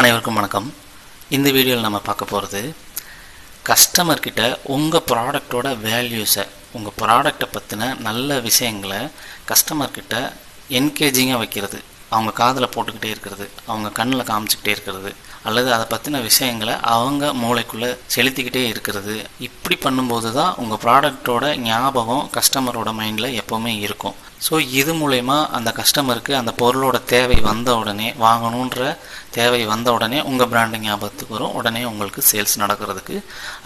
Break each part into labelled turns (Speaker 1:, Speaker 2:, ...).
Speaker 1: அனைவருக்கும் வணக்கம். இந்த வீடியோவில் நம்ம பார்க்க போகிறது கஸ்டமர்கிட்ட உங்கள் ப்ராடக்டோட வேல்யூஸை, உங்கள் ப்ராடக்டை பற்றின நல்ல விஷயங்களை கஸ்டமர்கிட்ட என்கேஜிங்காக வைக்கிறது, அவங்க காதில் போட்டுக்கிட்டே இருக்கிறது, அவங்க கண்ணில் காமிச்சிக்கிட்டே இருக்கிறது, அல்லது அதை பற்றின விஷயங்களை அவங்க மூளைக்குள்ளே செலுத்திக்கிட்டே இருக்கிறது. இப்படி பண்ணும்போது தான் உங்கள் ப்ராடக்டோட ஞாபகம் கஸ்டமரோட மைண்டில் எப்போவுமே இருக்கும். ஸோ இது மூலயமா அந்த கஸ்டமருக்கு அந்த பொருளோட தேவை வந்த உடனே, வாங்கணுன்ற தேவை வந்த உடனே உங்கள் பிராண்டு ஞாபகத்துக்கு வரும். உடனே உங்களுக்கு சேல்ஸ் நடக்கிறதுக்கு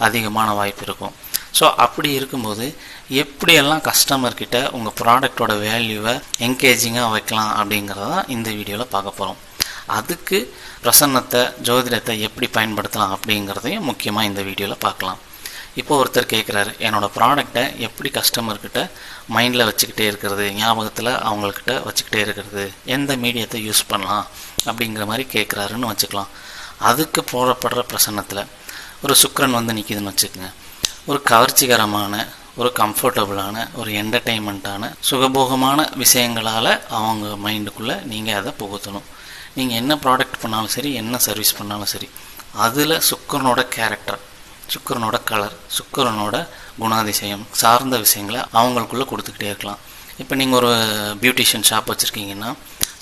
Speaker 1: அதிகமான வாய்ப்பு இருக்கும். ஸோ அப்படி இருக்கும்போது எப்படியெல்லாம் கஸ்டமர்கிட்ட உங்கள் ப்ராடக்டோட வேல்யூவை என்கேஜிங்காக வைக்கலாம் அப்படிங்கிறத தான் இந்த வீடியோவில் பார்க்க போகிறோம். அதுக்கு பிரசன்னத்தை, ஜோதிடத்தை எப்படி பயன்படுத்தலாம் அப்படிங்கிறதையும் முக்கியமாக இந்த வீடியோவில் பார்க்கலாம். இப்போ ஒருத்தர் கேட்குறாரு, என்னோடய ப்ராடக்டை எப்படி கஸ்டமர்கிட்ட மைண்டில் வச்சுக்கிட்டே இருக்கிறது, ஞாபகத்தில் அவங்கக்கிட்ட வச்சுக்கிட்டே இருக்கிறது, எந்த மீடியத்தை யூஸ் பண்ணலாம் அப்படிங்கிற மாதிரி கேட்குறாருன்னு வச்சுக்கலாம். அதுக்கு போடப்படுற பிரசன்னத்தில் ஒரு சுக்கிரன் வந்து நிற்கிதுன்னு வச்சுக்கோங்க. ஒரு கவர்ச்சிகரமான, ஒரு கம்ஃபர்டபுளான, ஒரு என்டர்டெயின்மெண்ட்டான, சுகபோகமான விஷயங்களால் அவங்க மைண்டுக்குள்ளே நீங்கள் அதை புகுத்தணும். நீங்கள் என்ன ப்ராடக்ட் பண்ணாலும் சரி, என்ன சர்வீஸ் பண்ணாலும் சரி, அதில் சுக்கிரனோட கேரக்டர், சுக்கிரனோட கலர், சுக்கிரனோட குணாதிசயம் சார்ந்த விஷயங்களை அவங்களுக்குள்ளே கொடுத்துக்கிட்டே இருக்கலாம். இப்போ நீங்கள் ஒரு பியூட்டிஷியன் ஷாப் வச்சுருக்கீங்கன்னா,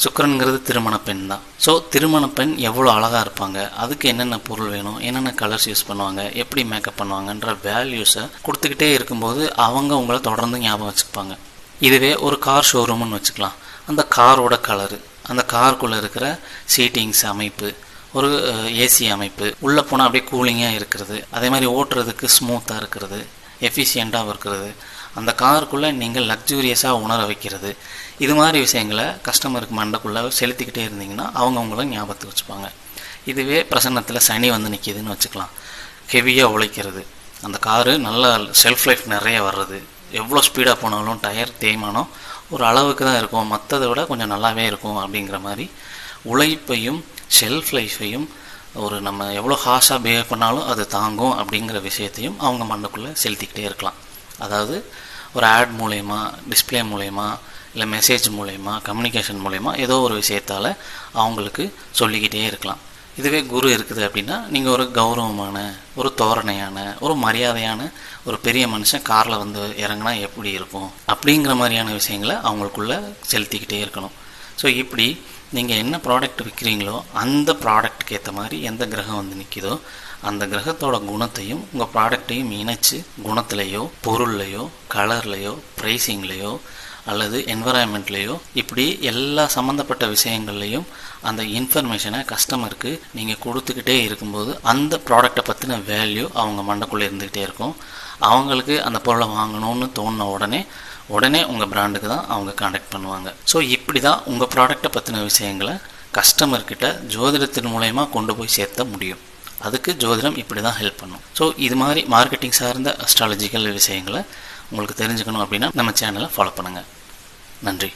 Speaker 1: சுக்கிரனுங்கிறது திருமண பெண் தான். ஸோ திருமண பெண் எவ்வளோ அழகாக இருப்பாங்க, அதுக்கு என்னென்ன பொருள் வேணும், என்னென்ன கலர்ஸ் யூஸ் பண்ணுவாங்க, எப்படி மேக்கப் பண்ணுவாங்கன்ற வேல்யூஸை கொடுத்துக்கிட்டே இருக்கும்போது அவங்க உங்களை தொடர்ந்து ஞாபகம் வச்சுப்பாங்க. இதுவே ஒரு கார் ஷோரூம்னு வச்சுக்கலாம். அந்த காரோட கலரு, அந்த காருக்குள்ளே இருக்கிற சீட்டிங்ஸ் அமைப்பு, ஒரு ஏசி அமைப்பு, உள்ளே போனால் அப்படியே கூலிங்காக இருக்கிறது, அதே மாதிரி ஓட்டுறதுக்கு ஸ்மூத்தாக இருக்கிறது, எஃபிஷியண்ட்டாக இருக்கிறது, அந்த காருக்குள்ளே நீங்கள் லக்ஸூரியஸாக உணர வைக்கிறது, இது மாதிரி விஷயங்களை கஸ்டமருக்கு மண்டைக்குள்ளே செலுத்திக்கிட்டே இருந்தீங்கன்னா அவங்க உங்களை ஞாபகத்துக்கு வச்சுப்பாங்க. இதுவே பிரசன்னத்தில் சனி வந்து நிற்கிதுன்னு வச்சுக்கலாம். ஹெவியாக உழைக்கிறது, அந்த காரு நல்லா செல்ஃப் லைஃப் நிறைய வர்றது, எவ்வளோ ஸ்பீடாக போனாலும் டயர் தேய்மானம் ஒரு அளவுக்கு தான் இருக்கும், மற்றதை விட கொஞ்சம் நல்லாவே இருக்கும் அப்படிங்கிற மாதிரி உழைப்பையும் ஷெல்ஃப் லைஃப்பையும், ஒரு நம்ம எவ்வளோ ஹாஷாக பிஹேவ் பண்ணாலும் அது தாங்கும் அப்படிங்கிற விஷயத்தையும் அவங்க மண்ணுக்குள்ளே செலுத்திக்கிட்டே இருக்கலாம். அதாவது ஒரு ஆட் மூலயமா, டிஸ்பிளே மூலயமா, இல்லை மெசேஜ் மூலயமா, கம்யூனிகேஷன் மூலயமா ஏதோ ஒரு விஷயத்தால் அவங்களுக்கு சொல்லிக்கிட்டே இருக்கலாம். இதுவே குரு இருக்குது அப்படின்னா, நீங்கள் ஒரு கௌரவமான, ஒரு தோரணையான, ஒரு மரியாதையான ஒரு பெரிய மனுஷன் காரில் வந்து இறங்கினா எப்படி இருக்கும் அப்படிங்கிற மாதிரியான விஷயங்களை அவங்களுக்குள்ளே செலுத்திக்கிட்டே இருக்கணும். ஸோ இப்படி நீங்கள் என்ன ப்ராடக்ட் விற்கிறீங்களோ அந்த ப்ராடக்ட்டுக்கு ஏற்ற மாதிரி எந்த கிரகம் வந்து நிற்கிதோ அந்த கிரகத்தோட குணத்தையும் உங்கள் ப்ராடக்டையும் இணைச்சி குணத்துலேயோ, பொருள்லையோ, கலர்லையோ, ப்ரைஸிங்லேயோ அல்லது என்வரான்மெண்ட்லேயோ, இப்படி எல்லா சம்மந்தப்பட்ட விஷயங்கள்லையும் அந்த இன்ஃபர்மேஷனை கஸ்டமருக்கு நீங்கள் கொடுத்துக்கிட்டே இருக்கும்போது அந்த ப்ராடக்டை பற்றின வேல்யூ அவங்க மண்டைக்குள்ளே இருந்துக்கிட்டே இருக்கும். அவங்களுக்கு அந்த பொருளை வாங்கணும்னு தோணின உடனே உங்கள் பிராண்டுக்கு தான் அவங்க கான்டாக்ட் பண்ணுவாங்க. ஸோ இப்படி தான் உங்கள் ப்ராடக்டை பற்றின விஷயங்களை கஸ்டமர்கிட்ட ஜோதிடத்தின் மூலயமா கொண்டு போய் சேர்த்த முடியும். அதுக்கு ஜோதிடம் இப்படி தான் ஹெல்ப் பண்ணும். ஸோ இது மாதிரி மார்க்கெட்டிங் சார்ந்த அஸ்ட்ராலஜிக்கல் விஷயங்களை உங்களுக்கு தெரிஞ்சுக்கணும் அப்படின்னா நம்ம சேனலை ஃபாலோ பண்ணுங்கள். நன்றி.